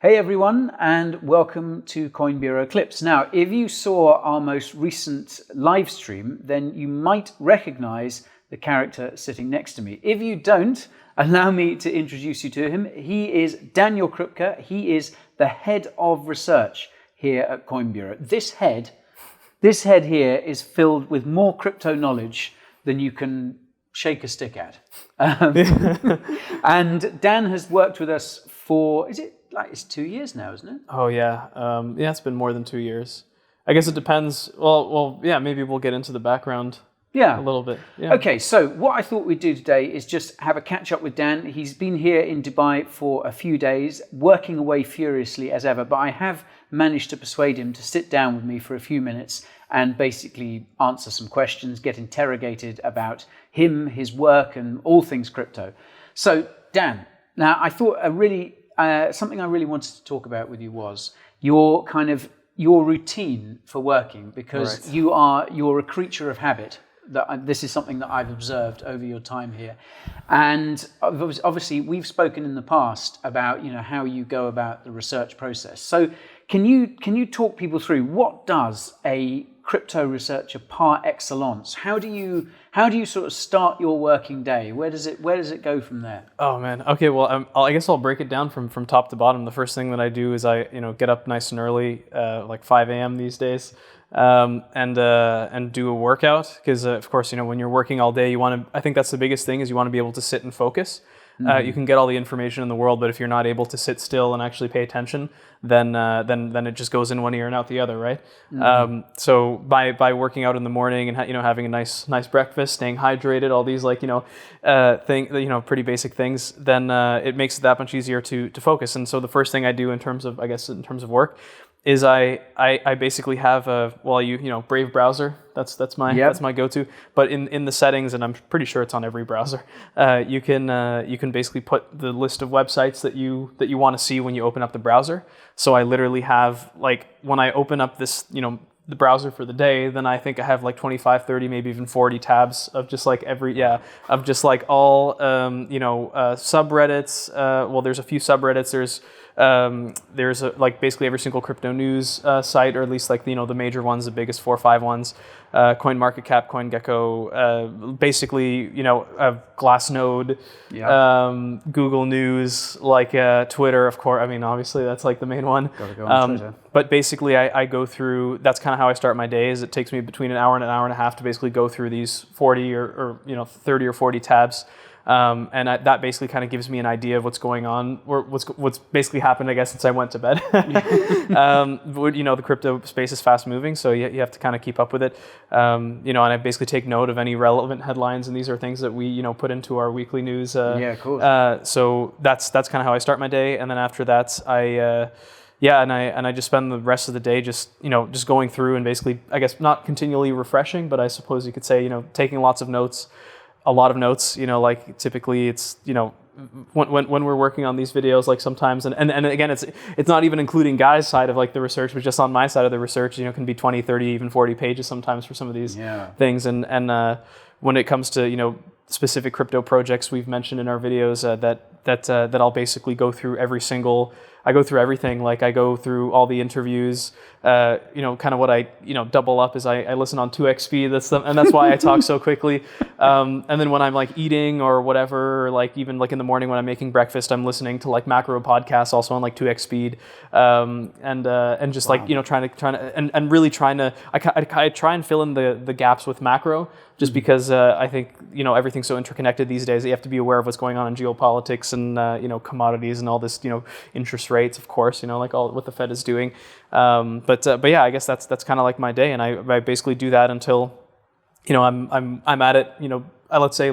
Hey everyone, and welcome to Coin Bureau Clips. Now, if you saw our most recent live stream, then you might recognize the character sitting next to me. If you don't, allow me to introduce you to him. He is Daniel Krupke. He is the head of research here at Coin Bureau. This head here is filled with more crypto knowledge than you can shake a stick at. And Dan has worked with us for, it's 2 years now, isn't it? Oh, yeah. It's been more than 2 years. I guess it depends. Well, yeah, maybe we'll get into the background a little bit. Yeah. Okay, so what I thought we'd do today is just have a catch up with Dan. He's been here in Dubai for a few days, working away furiously as ever, but I have managed to persuade him to sit down with me for a few minutes and basically answer some questions, get interrogated about him, his work, and all things crypto. So, Dan, now I thought something I really wanted to talk about with you was your routine for working, because right. You're a creature of habit. This is something that I've observed over your time here, and obviously we've spoken in the past about how you go about the research process. So can you talk people through what does a crypto researcher par excellence? How do you sort of start your working day? Where does it go from there? Oh man. Okay. Well, I guess I'll break it down from top to bottom. The first thing that I do is I get up nice and early, like 5 a.m. these days, and do a workout, because of course when you're working all day, I think that's the biggest thing, is you want to be able to sit and focus. You can get all the information in the world, but if you're not able to sit still and actually pay attention, then it just goes in one ear and out the other, right? Mm-hmm. So by working out in the morning and having a nice breakfast, staying hydrated, all these pretty basic things, then it makes it that much easier to focus. And so the first thing I do in terms of work is I basically have Brave browser. That's my go-to. But in the settings, and I'm pretty sure it's on every browser, you can basically put the list of websites that you want to see when you open up the browser. So I literally have, when I open up this the browser for the day, then I think I have 25, 30, maybe even 40 tabs of just all subreddits. There's a few subreddits. There's basically every single crypto news site, or at least the major ones, the biggest 4 or 5 ones. CoinMarketCap, CoinGecko, basically Glassnode, Google News, Twitter, of course. I mean, obviously that's the main one. Gotta go on Twitter. But basically, I go through. That's kind of how I start my day. Is it takes me between an hour and a half to basically go through these 40 or 30 or 40 tabs. And that basically kind of gives me an idea of what's going on, or what's basically happened, I guess, since I went to bed. The crypto space is fast moving, so you have to kind of keep up with it. And I basically take note of any relevant headlines, and these are things that we of put into our weekly news. Cool. So that's kind of how I start my day, and then after that, I just spend the rest of the day just going through and basically, I guess, not continually refreshing, but I suppose you could say taking lots of notes. A lot of notes, typically it's, when we're working on these videos, sometimes, and again, it's not even including Guy's side of the research, but just on my side of the research, can be 20, 30, even 40 pages sometimes for some of these things. And when it comes to, specific crypto projects we've mentioned in our videos, that I'll basically go through I go through everything. I go through all the interviews. Kind of what I double up is I listen on 2x speed. And that's why I talk so quickly. And then when I'm eating or whatever, or even in the morning when I'm making breakfast, I'm listening to macro podcasts also on 2x speed. And just trying to and really trying to I try and fill in the gaps with macro, just because I think everything's so interconnected these days that you have to be aware of what's going on in geopolitics and commodities and all this interest rates, of course, all what the Fed is doing. But yeah, I guess that's kind of my day, and I basically do that until I'm at it. Let's say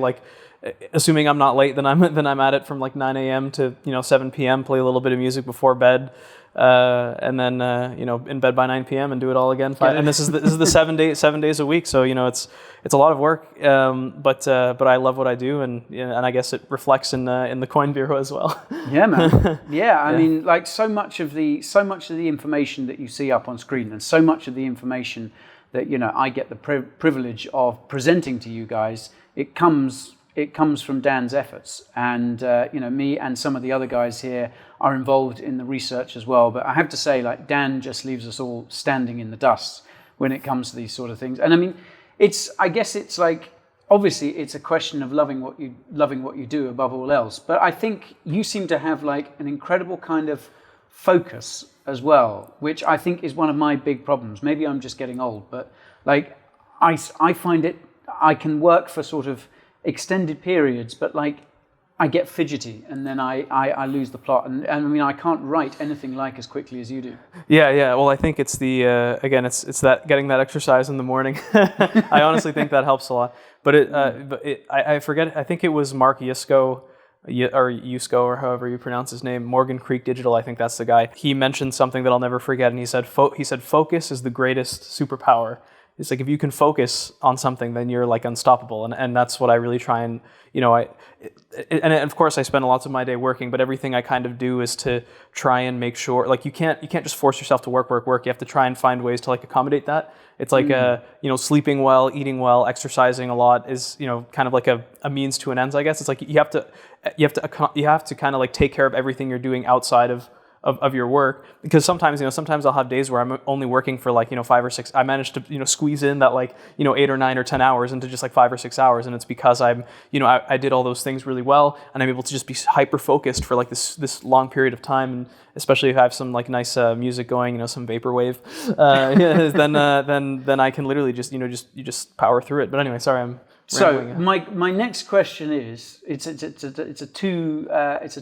assuming I'm not late, then I'm at it from 9 a.m. to 7 p.m. Play a little bit of music before bed, and then in bed by 9 p.m. and do it all again. And this is the 7 days a week. So it's a lot of work, but I love what I do, and I guess it reflects in the Coin Bureau as well. Yeah, man. Yeah, I mean, so much of the information that you see up on screen, and so much of the information that I get the privilege of presenting to you guys, it comes it comes from Dan's efforts, and me and some of the other guys here are involved in the research as well. But I have to say, like, Dan just leaves us all standing in the dust when it comes to these sort of things. And I mean, I guess it's like, obviously it's a question of loving what you do above all else. But I think you seem to have like an incredible kind of focus as well, which I think is one of my big problems. Maybe I'm just getting old, but like I find I can work for sort of extended periods, but like I get fidgety and then I lose the plot. And I mean, I can't write anything like as quickly as you do. Yeah. Well, I think it's the again, it's that getting that exercise in the morning. I honestly think that helps a lot. But I forget. I think it was Mark Yusko, or however you pronounce his name, Morgan Creek Digital. I think that's the guy. He mentioned something that I'll never forget, and he said focus is the greatest superpower. It's like if you can focus on something, then you're like unstoppable, and that's what I really try and and of course I spend lots of my day working, but everything I kind of do is to try and make sure, like you can't just force yourself to work. You have to try and find ways to like accommodate that. It's like sleeping well, eating well, exercising a lot is kind of like a means to an end, I guess. It's like you have to kind of like take care of everything you're doing outside of your work, because sometimes I'll have days where I'm only working for like 5 or 6. I managed to squeeze in that like 8 or 9 or 10 hours into just like 5 or 6 hours, and it's because I'm I did all those things really well, and I'm able to just be hyper focused for like this long period of time, and especially if I have some like nice music going, some vaporwave, then I can literally just you just power through it. But anyway, sorry, I'm rambling. So my next question is it's a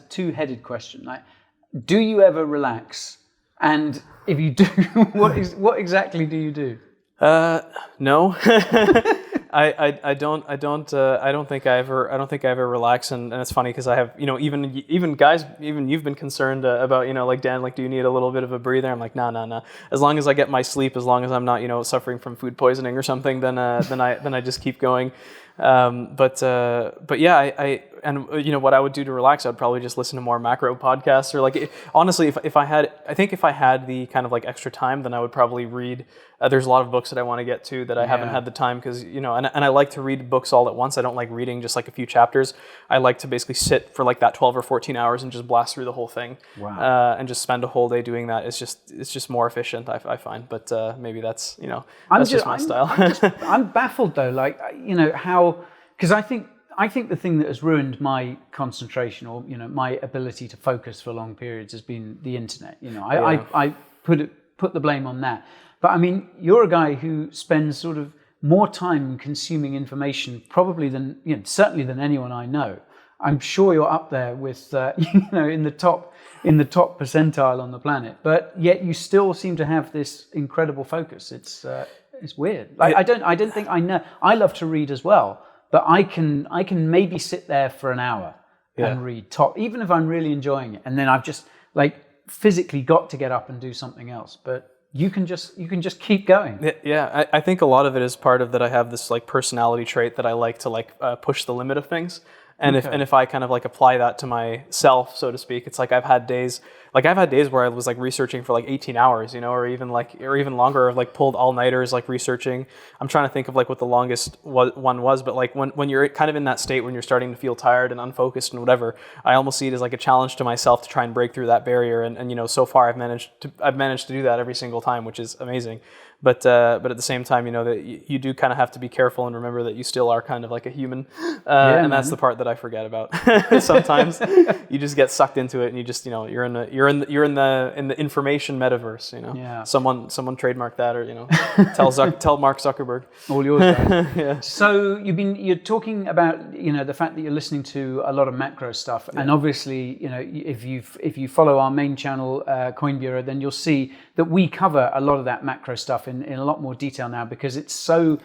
two-headed question. Like, do you ever relax? And if you do, what exactly do you do? No. I don't think I ever relax, and it's funny because I have even guys, even you've been concerned about like, Dan, like, do you need a little bit of a breather? I'm like, no. As long as I get my sleep, as long as I'm not suffering from food poisoning or something, then I just keep going. But yeah, what I would do to relax, I'd probably just listen to more macro podcasts, or like, honestly, if I had the kind of like extra time, then I would probably read. There's a lot of books that I want to get to that I haven't had the time, because and I like to read books all at once. I don't like reading just like a few chapters. I like to basically sit for like that 12 or 14 hours and just blast through the whole thing. Wow. And just spend a whole day doing that. It's just more efficient, I find. But maybe that's that's just my style. I'm baffled though, like how, because I think the thing that has ruined my concentration, or my ability to focus for long periods, has been the internet. I put the blame on that. But I mean, you're a guy who spends sort of more time consuming information probably than certainly than anyone I know. I'm sure you're up there with in the top percentile on the planet. But yet you still seem to have this incredible focus. It's weird. Like, I don't think I know. I love to read as well. But I can maybe sit there for an hour and read even if I'm really enjoying it, and then I've just like physically got to get up and do something else. But you can just keep going. Yeah, I think a lot of it is part of that. I have this like personality trait that I like to like push the limit of things, and if I kind of like apply that to myself, so to speak, it's like I've had days where I was like researching for like 18 hours, or even longer, or like pulled all-nighters like researching. I'm trying to think of like what the longest one was, but like when you're kind of in that state when you're starting to feel tired and unfocused and whatever, I almost see it as like a challenge to myself to try and break through that barrier, and so far I've managed to do that every single time, which is amazing. But at the same time, that you do kind of have to be careful and remember that you still are kind of like a human, and that's the part that I forget about. Sometimes you just get sucked into it, and you just you're in the information metaverse. Yeah. Someone trademark that, or tell Mark Zuckerberg. All yours, guys. Yeah. So you're talking about the fact that you're listening to a lot of macro stuff, and obviously if you follow our main channel, Coin Bureau, then you'll see that we cover a lot of that macro stuff in a lot more detail now, because it's so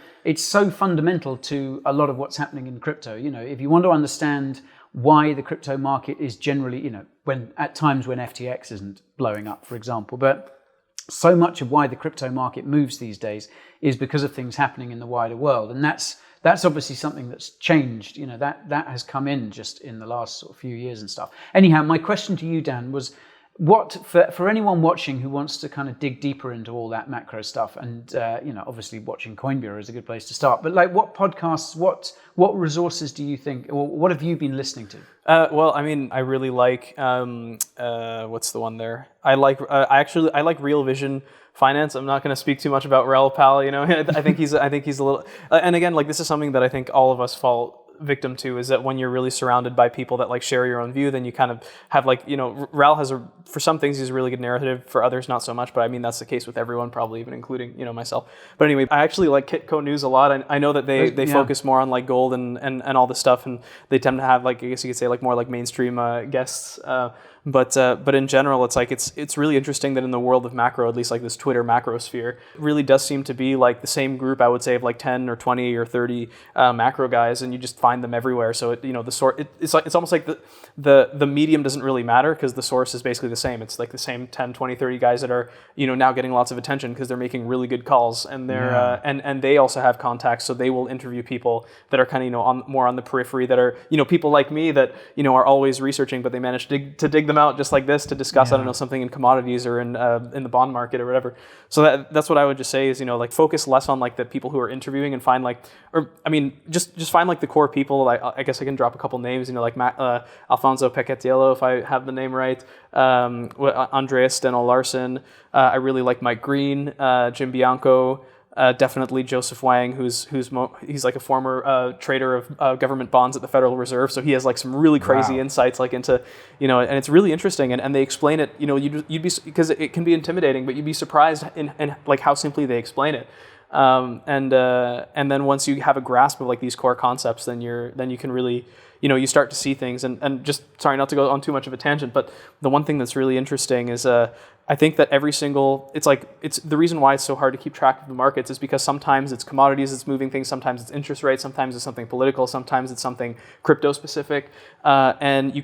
fundamental to a lot of what's happening in crypto. If you want to understand why the crypto market is generally, when FTX isn't blowing up, for example, but so much of why the crypto market moves these days is because of things happening in the wider world, and that's obviously something that's changed. That has come in just in the last sort of few years and stuff. Anyhow, my question to you, Dan, was, what for anyone watching who wants to kind of dig deeper into all that macro stuff, and obviously watching Coin Bureau is a good place to start. But like, what podcasts, what resources do you think, or what have you been listening to? Well, I mean, I really like what's the one there? I like Real Vision Finance. I'm not going to speak too much about Raoul Pal. I think he's a little. And again, like, this is something that I think all of us fall victim to, is that when you're really surrounded by people that like share your own view, then you kind of have like, Raoul has for some things he's a really good narrative, for others not so much, but I mean that's the case with everyone, probably even including myself. But anyway, I actually like Kitco News a lot. I know that they focus more on like gold and all this stuff, and they tend to have, like, I guess you could say, like more like mainstream guests. But in general, it's like it's really interesting that in the world of macro, at least like this Twitter macrosphere, it really does seem to be like the same group, I would say, of like 10 or 20 or 30 macro guys, and you just find them everywhere. So it's almost like the medium doesn't really matter, because the source is basically the same. It's like the same 10, 20, 30 guys that are now getting lots of attention because they're making really good calls, and they're and they also have contacts, so they will interview people that are kind of more on the periphery, that are people like me that are always researching, but they manage to dig them out just like this to discuss something in commodities or in the bond market or whatever. So that's what I would just say is like focus less on like the people who are interviewing, and find just find like the core people. Like, I guess I can drop a couple names, like Alfonso Peccatiello, if I have the name right, Andreas Steno Larsen. I really like Mike Green, Jim Bianco. Definitely Joseph Wang, he's like a former trader of government bonds at the Federal Reserve, so he has like some really crazy insights like into and it's really interesting, and they explain it. You'd be, because it can be intimidating, but you'd be surprised in like how simply they explain it. And then once you have a grasp of like these core concepts, then you can really you start to see things. And just, sorry not to go on too much of a tangent, but the one thing that's really interesting is I think that it's the reason why it's so hard to keep track of the markets is because sometimes it's commodities that's moving things, sometimes it's interest rates, sometimes it's something political, sometimes it's something crypto specific, and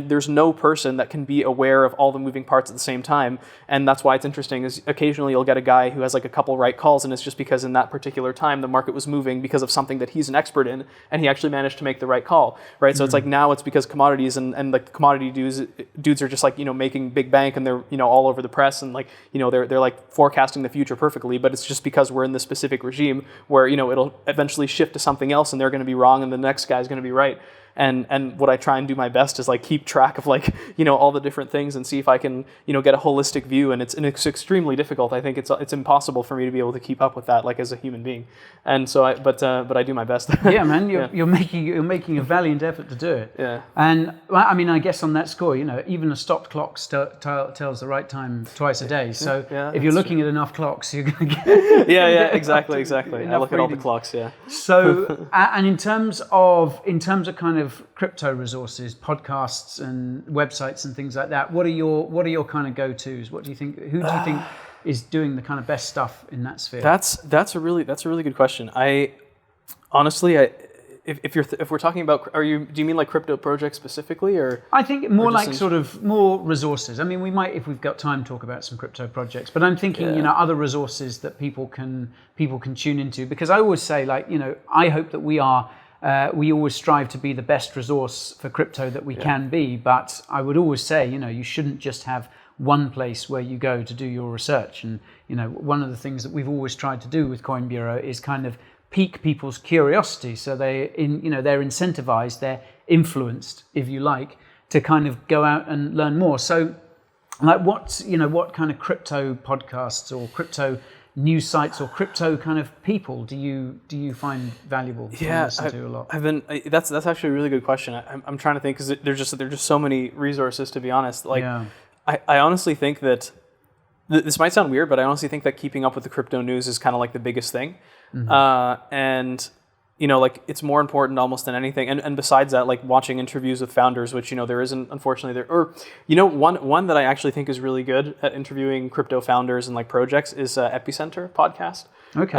there's no person that can be aware of all the moving parts at the same time. And that's why it's interesting, is occasionally you'll get a guy who has like a couple right calls, and it's just because in that particular time the market was moving because of something that he's an expert in, and he actually managed to make the right call, right? So it's like, now it's because commodities and like the commodity dudes are just like making big bank, and they're all over the press, and like they're like forecasting the future perfectly, but it's just because we're in this specific regime where it'll eventually shift to something else, and they're going to be wrong and the next guy's going to be right. And what I try and do my best is like keep track of like all the different things, and see if I can get a holistic view, and it's extremely difficult. I think it's impossible for me to be able to keep up with that, like, as a human being. And so but I do my best. Yeah, man, you're making a valiant effort to do it. Yeah. And I mean, I guess on that score, even a stopped clock tells the right time twice a day. So if you're looking at enough clocks, you're going to get exactly. I look at all the clocks. Yeah. So and in terms of kind of crypto resources, podcasts and websites and things like that, what are your kind of go-tos? Who do you think is doing the kind of best stuff in that sphere? That's a really good question. I honestly, if we're talking about, do you mean like crypto projects specifically, or? I think more like sort of more resources. I mean, we might, if we've got time, talk about some crypto projects, but I'm thinking, other resources that people can tune into, because I always say, like, I hope that we always strive to be the best resource for crypto that we can be, but I would always say, you shouldn't just have one place where you go to do your research. And, one of the things that we've always tried to do with Coin Bureau is kind of pique people's curiosity. So they're incentivized, they're influenced, if you like, to kind of go out and learn more. So like what kind of crypto podcasts or crypto news sites or crypto kind of people do you find valuable to listen to a lot? That's actually a really good question. I'm trying to think, because there's just so many resources, to be honest. Like, I honestly think that this might sound weird, but I honestly think that keeping up with the crypto news is kind of like the biggest thing. Mm-hmm. And like, it's more important almost than anything. And besides that, like watching interviews with founders, which, there isn't, unfortunately, one that I actually think is really good at interviewing crypto founders and like projects is Epicenter podcast. Okay.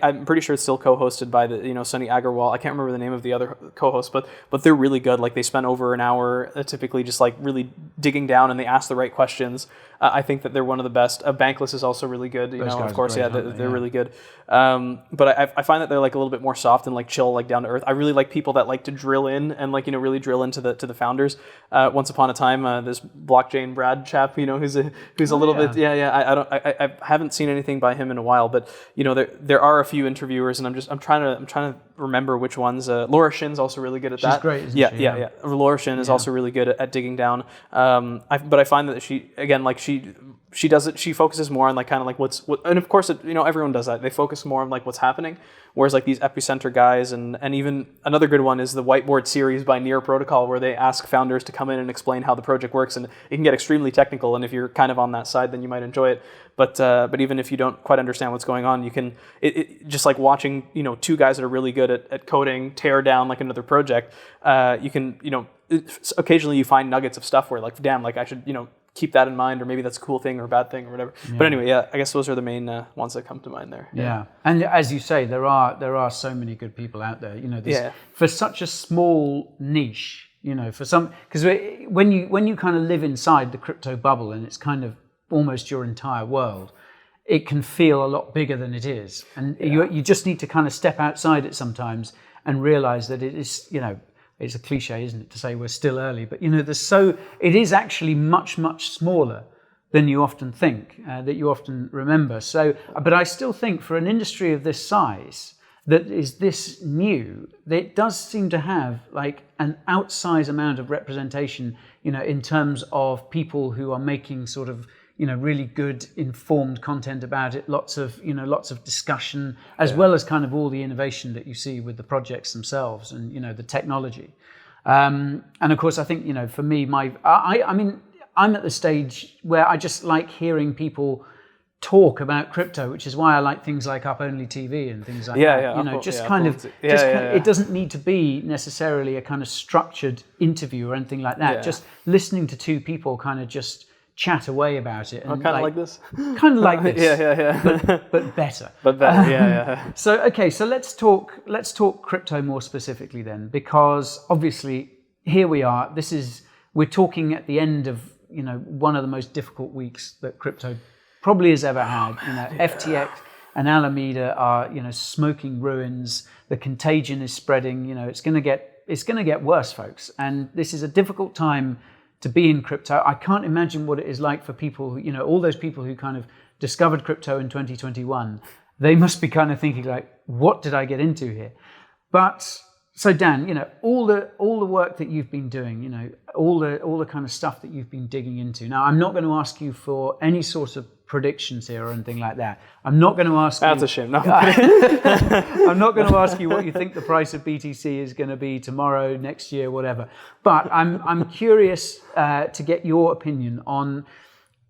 I'm pretty sure it's still co-hosted by the Sunny Agarwal. I can't remember the name of the other co-host, but they're really good. Like, they spend over an hour typically just like really digging down, and they ask the right questions. I think that they're one of the best. Bankless is also really good. Those guys Of course, are great, they're really good. But I find that they're like a little bit more soft and like chill, like down to earth. I really like people that like to drill in and like really drill into the founders. Once upon a time, this blockchain Brad chap, who's a little bit I haven't seen anything by him in a while, but there are a few interviewers, and I'm trying to remember which ones. Laura Shin's also really good at that. She's great, isn't she? Yeah. Laura Shin is also really good at digging down. But I find that she does it. She focuses more on like kind of like and of course everyone does that. They focus more on like what's happening, whereas like these epicenter guys and even another good one is the Whiteboard series by Near Protocol, where they ask founders to come in and explain how the project works, and it can get extremely technical. And if you're kind of on that side, then you might enjoy it. But even if you don't quite understand what's going on, you can just like watching two guys that are really good at coding tear down like another project. You can occasionally you find nuggets of stuff where like, damn, like I should keep that in mind, or maybe that's a cool thing or a bad thing or whatever. Yeah. But anyway, I guess those are the main ones that come to mind there. Yeah. And as you say, there are so many good people out there. For such a small niche, for some, because when you kind of live inside the crypto bubble and it's kind of almost your entire world, it can feel a lot bigger than it is, and you just need to kind of step outside it sometimes and realize that it is it's a cliche, isn't it, to say we're still early, but it is actually much, much smaller than you often think, that you often remember. So, but I still think for an industry of this size that is this new, it does seem to have like an outsized amount of representation, in terms of people who are making sort of really good informed content about it, lots of discussion, as well as kind of all the innovation that you see with the projects themselves and the technology. And of course, I think for me, I mean I'm at the stage where I just like hearing people talk about crypto, which is why I like things like Up Only TV and things like that. It doesn't need to be necessarily a kind of structured interview or anything like that. Just listening to two people kind of just chat away about it, and kind of like this, but better. So let's talk crypto more specifically then, because obviously here we are. We're talking at the end of one of the most difficult weeks that crypto probably has ever had. FTX and Alameda are smoking ruins. The contagion is spreading. It's going to get worse, folks, and this is a difficult time to be in crypto. I can't imagine what it is like for people who, all those people who kind of discovered crypto in 2021. They must be kind of thinking like, what did I get into here? But so Dan, all the work that you've been doing, all the kind of stuff that you've been digging into. Now, I'm not going to ask you for any sort of predictions here or anything like that. I'm not going to ask you. That's a shame. No. I'm not going to ask you what you think the price of BTC is going to be tomorrow, next year, whatever. But I'm curious to get your opinion on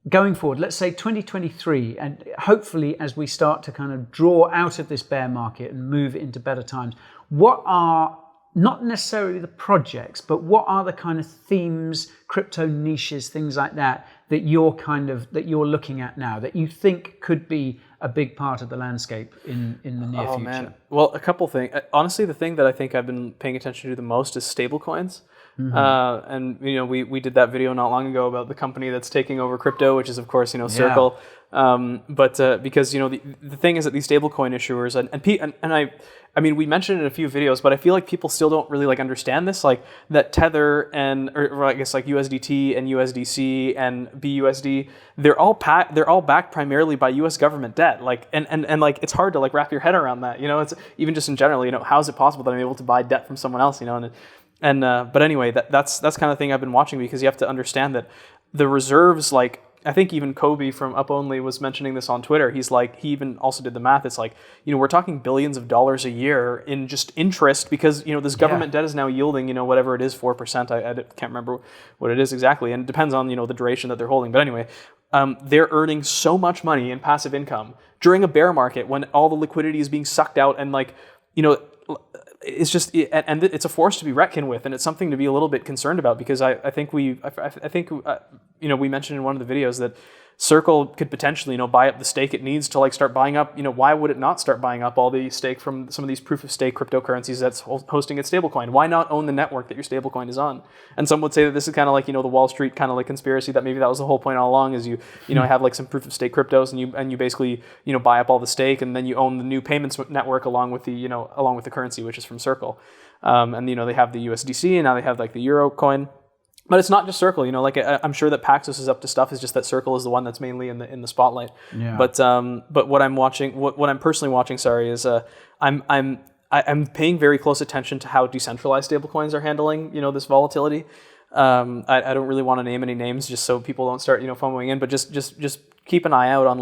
going forward. Let's say 2023, and hopefully as we start to kind of draw out of this bear market and move into better times, what are not necessarily the projects, but what are the kind of themes, crypto niches, things like that you're looking at now that you think could be a big part of the landscape in the near future? Man. Well, a couple things. Honestly, the thing that I think I've been paying attention to the most is stablecoins. Mm-hmm. And we did that video not long ago about the company that's taking over crypto, which is of course Circle. But because the thing is that these stablecoin issuers and we mentioned it in a few videos, but I feel like people still don't really like understand this, like that Tether or I guess like USDT and USDC and BUSD, they're all backed primarily by U.S. government debt. Like and like it's hard to like wrap your head around that. It's even just in general. How is it possible that I'm able to buy debt from someone else? But anyway, that's kind of thing I've been watching, because you have to understand that the reserves, like I think even Kobe from Up Only was mentioning this on Twitter. He's like, he even also did the math. It's like, we're talking billions of dollars a year in just interest, because this government debt is now yielding whatever it is, 4%. I can't remember what it is exactly, and it depends on the duration that they're holding. But anyway, they're earning so much money in passive income during a bear market when all the liquidity is being sucked out, and it's just, and it's a force to be reckoned with, and it's something to be a little bit concerned about, because I think we mentioned in one of the videos that Circle could potentially, buy up the stake it needs to like start buying up. Why would it not start buying up all the stake from some of these proof of stake cryptocurrencies that's hosting its stablecoin? Why not own the network that your stablecoin is on? And some would say that this is kind of like, the Wall Street kind of like conspiracy, that maybe that was the whole point all along, is you have like some proof of stake cryptos and you basically, buy up all the stake, and then you own the new payments network along with the currency, which is from Circle. And they have the USDC, and now they have like the Euro coin. But it's not just Circle, I'm sure that Paxos is up to stuff. It's just that Circle is the one that's mainly in the spotlight. Yeah. But what I'm watching, what I'm personally watching, is I'm paying very close attention to how decentralized stablecoins are handling, this volatility. I don't really want to name any names just so people don't start, FOMOing in, but just keep an eye out on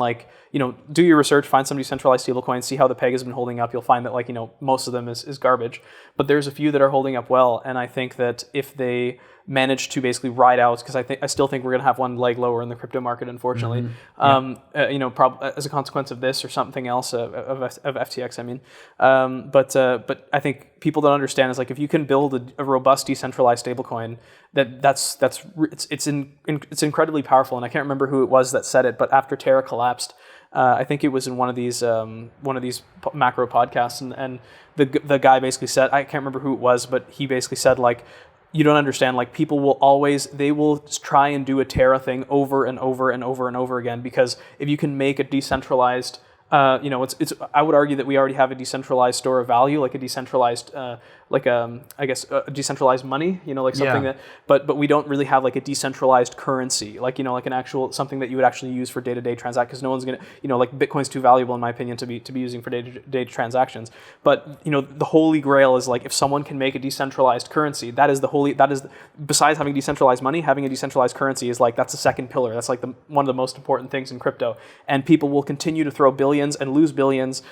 do your research, find some decentralized stablecoins, see how the peg has been holding up. You'll find that most of them is garbage, but there's a few that are holding up well. And I think that if they manage to basically ride out, because I still think we're going to have one leg lower in the crypto market, unfortunately, as a consequence of this or something else of FTX. I mean, but I think people don't understand is if you can build a robust decentralized stablecoin, it's incredibly powerful. And I can't remember who it was that said it, but after Terra collapsed, I think it was in one of these macro podcasts, and the guy basically said, I can't remember who it was, but he basically said you don't understand, people they will try and do a Terra thing over and over and over and over again, because if you can make a decentralized, I would argue that we already have a decentralized store of value, like a decentralized, a decentralized money, something that, but we don't really have a decentralized currency, like an actual, something that you would actually use for day-to-day transactions, because no one's going to, Bitcoin's too valuable in my opinion to be using for day-to-day transactions. But, the holy grail is if someone can make a decentralized currency, besides having decentralized money, having a decentralized currency is that's the second pillar. That's one of the most important things in crypto. And people will continue to throw billions and lose billions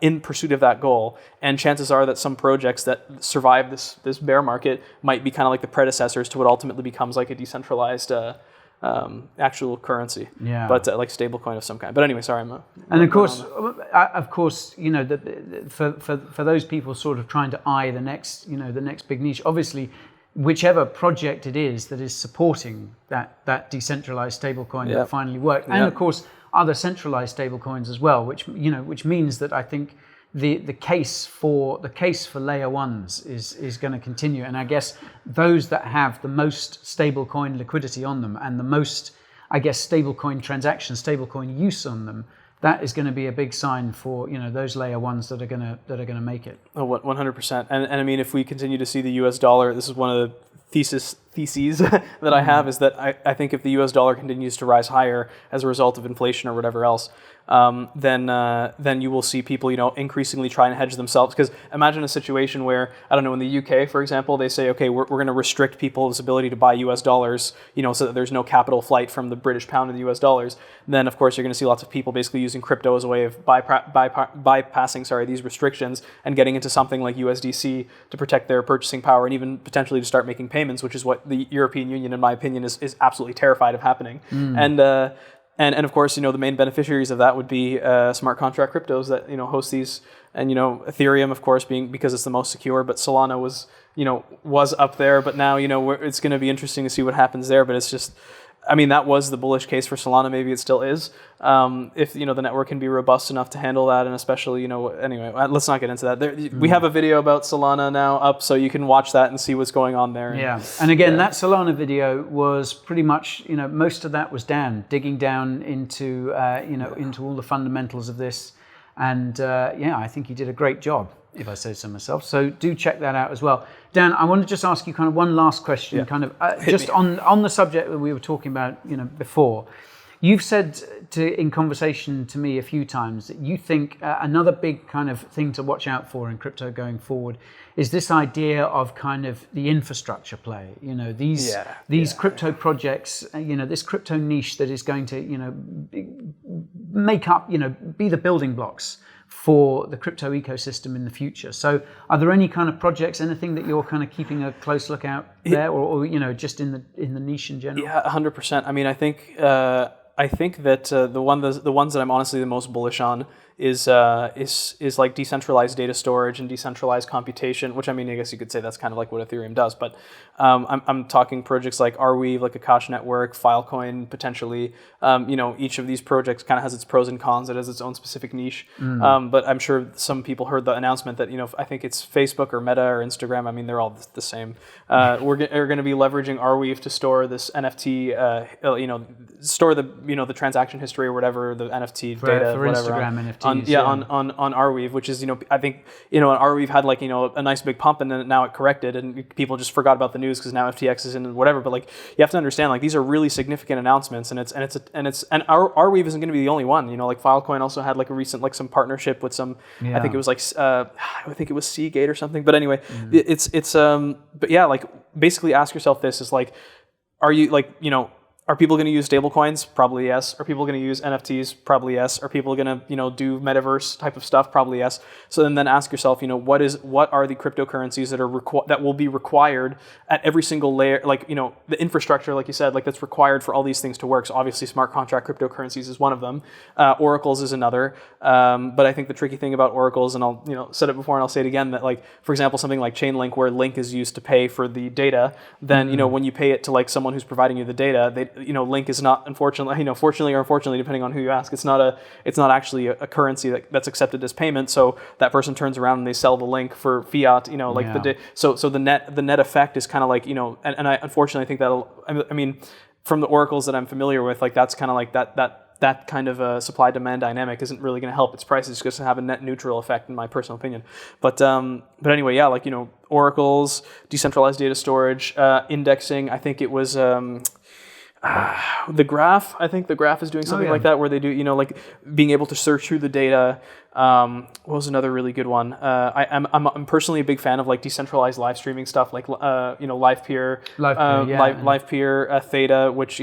in pursuit of that goal. And chances are that some projects that survive this bear market might be kind of like the predecessors to what ultimately becomes a decentralized actual currency, but stablecoin of some kind. But anyway, sorry, and of course, for those people sort of trying to eye the next big niche, obviously, whichever project it is that is supporting that decentralized stablecoin that finally worked, and of course other centralized stablecoins as well, which means that I think the case for layer ones is going to continue. And I guess those that have the most stablecoin liquidity on them and the most, I guess, stablecoin transactions, stablecoin use on them, that is going to be a big sign for those layer ones that are going to make it. Oh, 100%. And I mean, if we continue to see the U.S. dollar, this is one of the theses that I have, is that I think if the U.S. dollar continues to rise higher as a result of inflation or whatever else, then you will see people, increasingly trying to hedge themselves. Because imagine a situation where, I don't know, in the UK, for example, they say, okay, we're going to restrict people's ability to buy US dollars, so that there's no capital flight from the British pound to the US dollars. Then, of course, you're going to see lots of people basically using crypto as a way of bypassing these restrictions and getting into something like USDC to protect their purchasing power, and even potentially to start making payments, which is what the European Union, in my opinion, is absolutely terrified of happening. And of course, the main beneficiaries of that would be smart contract cryptos that host these, and Ethereum, of course, because it's the most secure. But Solana was up there, but now it's going to be interesting to see what happens there. But it's just, I mean, that was the bullish case for Solana. Maybe it still is. If the network can be robust enough to handle that, and especially anyway, let's not get into that. We have a video about Solana now up, so you can watch that and see what's going on there. Yeah, and again, that Solana video was pretty much most of that was Dan digging down into into all the fundamentals of this, and I think he did a great job, if I say so myself. So do check that out as well. Dan, I want to just ask you kind of one last question, kind of just on the subject that we were talking about, before. You've said in conversation to me a few times that you think another big kind of thing to watch out for in crypto going forward is this idea of kind of the infrastructure play. These crypto projects, this crypto niche that is going to, make up, be the building blocks for the crypto ecosystem in the future. So are there any kind of projects, anything that you're kind of keeping a close look out there, or just in the niche in general? Yeah, 100%. I mean, I think that the ones that I'm honestly the most bullish on is like decentralized data storage and decentralized computation, which I mean, I guess you could say that's kind of like what Ethereum does. But I'm talking projects like Arweave, like Akash Network, Filecoin, potentially. Each of these projects kind of has its pros and cons. It has its own specific niche. But I'm sure some people heard the announcement that, I think it's Facebook or Meta or Instagram. I mean, they're all the same. We're going to be leveraging Arweave to store this NFT, store the transaction history or whatever, the NFT data, for whatever. Instagram NFTs. On Arweave, which is, I think, Arweave had like, a nice big pump, and then now it corrected and people just forgot about the news because now FTX is in and whatever. But like, you have to understand, like, these are really significant announcements, and Arweave isn't going to be the only one. Like Filecoin also had like a recent, like some partnership with some, I think it was like, I think it was Seagate or something. But anyway, but yeah, like basically ask yourself this is like, are you like, are people going to use stablecoins? Probably yes. Are people going to use NFTs? Probably yes. Are people going to, do metaverse type of stuff? Probably yes. So then ask yourself, what are the cryptocurrencies that will be required at every single layer? Like, the infrastructure, like you said, like that's required for all these things to work. So obviously, smart contract cryptocurrencies is one of them. Oracles is another. But I think the tricky thing about oracles, and I'll, said it before and I'll say it again, that like, for example, something like Chainlink, where Link is used to pay for the data, then when you pay it to like someone who's providing you the data, Link is not, unfortunately, fortunately or unfortunately, depending on who you ask, it's not actually a currency that's accepted as payment. So that person turns around and they sell the Link for fiat, so the net effect is kind of like, and I unfortunately think I mean, from the oracles that I'm familiar with, like that's kind of like that kind of a supply-demand dynamic isn't really going to help its prices. It's just going to have a net neutral effect, in my personal opinion. But anyway, yeah, like, oracles, decentralized data storage, indexing. I think it was the Graph. I think the Graph is doing something like that, where they do, like being able to search through the data. What was another really good one? I'm personally a big fan of like decentralized live streaming stuff, like LivePeer, Theta, which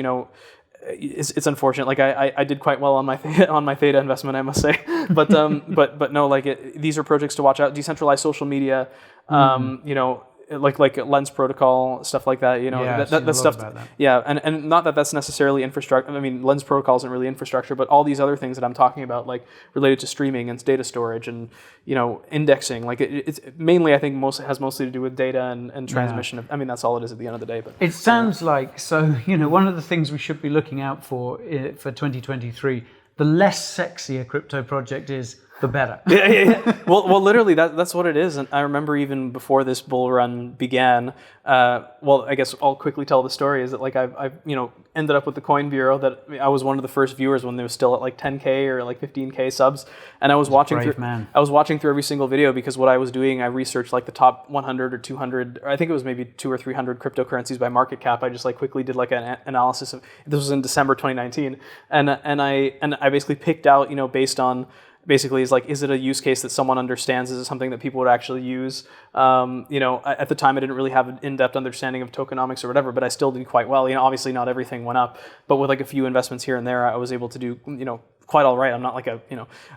it's unfortunate. Like I did quite well on my Theta investment, I must say. But no, like these are projects to watch out. Decentralized social media, like Lens protocol, stuff like that. That stuff. That. Yeah, and not that that's necessarily infrastructure. I mean, Lens protocol isn't really infrastructure, but all these other things that I'm talking about, like related to streaming and data storage and indexing, like it's mainly, I think, mostly to do with data and transmission. I mean, that's all it is at the end of the day. But it sounds like, so one of the things we should be looking out for 2023, the less sexy a crypto project is, the better. Yeah. Well, literally, that's what it is. And I remember even before this bull run began, I guess I'll quickly tell the story, is that like I ended up with the Coin Bureau, that I was one of the first viewers when they were still at like 10K or like 15K subs. And I was watching through every single video, because what I was doing, I researched like the top 100 or 200, or I think it was maybe 200 or 300 cryptocurrencies by market cap. I just like quickly did like an analysis of, this was in December 2019. And I basically picked out, based on, basically, is like, is it a use case that someone understands? Is it something that people would actually use? At the time, I didn't really have an in-depth understanding of tokenomics or whatever, but I still did quite well. Obviously not everything went up, but with like a few investments here and there, I was able to do, quite all right. I'm not like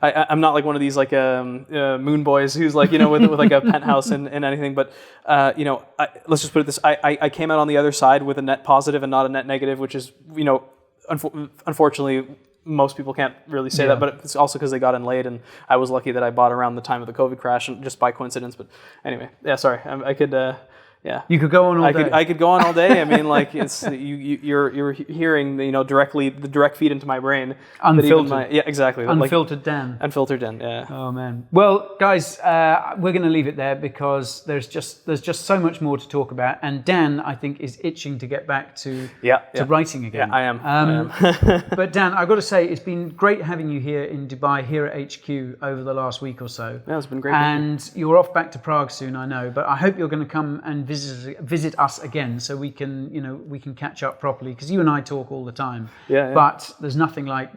I'm not like one of these like moon boys who's like, with like a penthouse and anything, but let's just put it this, I came out on the other side with a net positive and not a net negative, which is, unfortunately, most people can't really say that, but it's also because they got in late, and I was lucky that I bought around the time of the COVID crash, and just by coincidence. But anyway, yeah, sorry, I could. You could go on all day. I could go on all day. I mean, like, it's you're hearing the direct feed into my brain. Unfiltered. Exactly. Unfiltered Dan. Unfiltered Dan. Yeah. Oh man. Well, guys, we're going to leave it there, because there's just so much more to talk about, and Dan, I think, is itching to get back to writing again. Yeah, I am. But Dan, I've got to say, it's been great having you here in Dubai, here at HQ, over the last week or so. Yeah, it's been great. And you're off back to Prague soon, I know, but I hope you're going to come and visit us again, so we can catch up properly, because you and I talk all the time. Yeah. But there's nothing like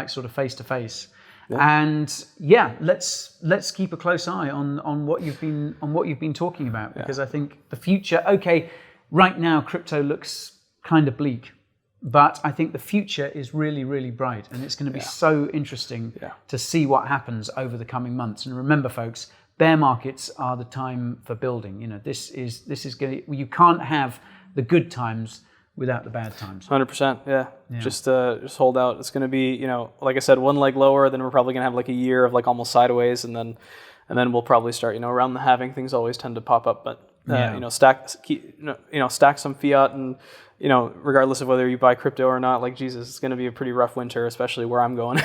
sort of face to face. And let's keep a close eye on what you've been talking about, because I think the future. Okay, right now crypto looks kind of bleak, but I think the future is really, really bright, and it's going to be so interesting to see what happens over the coming months. And remember, folks, bear markets are the time for building. This is going. You can't have the good times without the bad times. 100%. Yeah. Just hold out. It's going to be, like I said, one leg lower. Then we're probably going to have like a year of like almost sideways, and then we'll probably start. Around the halving, things always tend to pop up. But stack some fiat, and regardless of whether you buy crypto or not, like Jesus, it's going to be a pretty rough winter, especially where I'm going.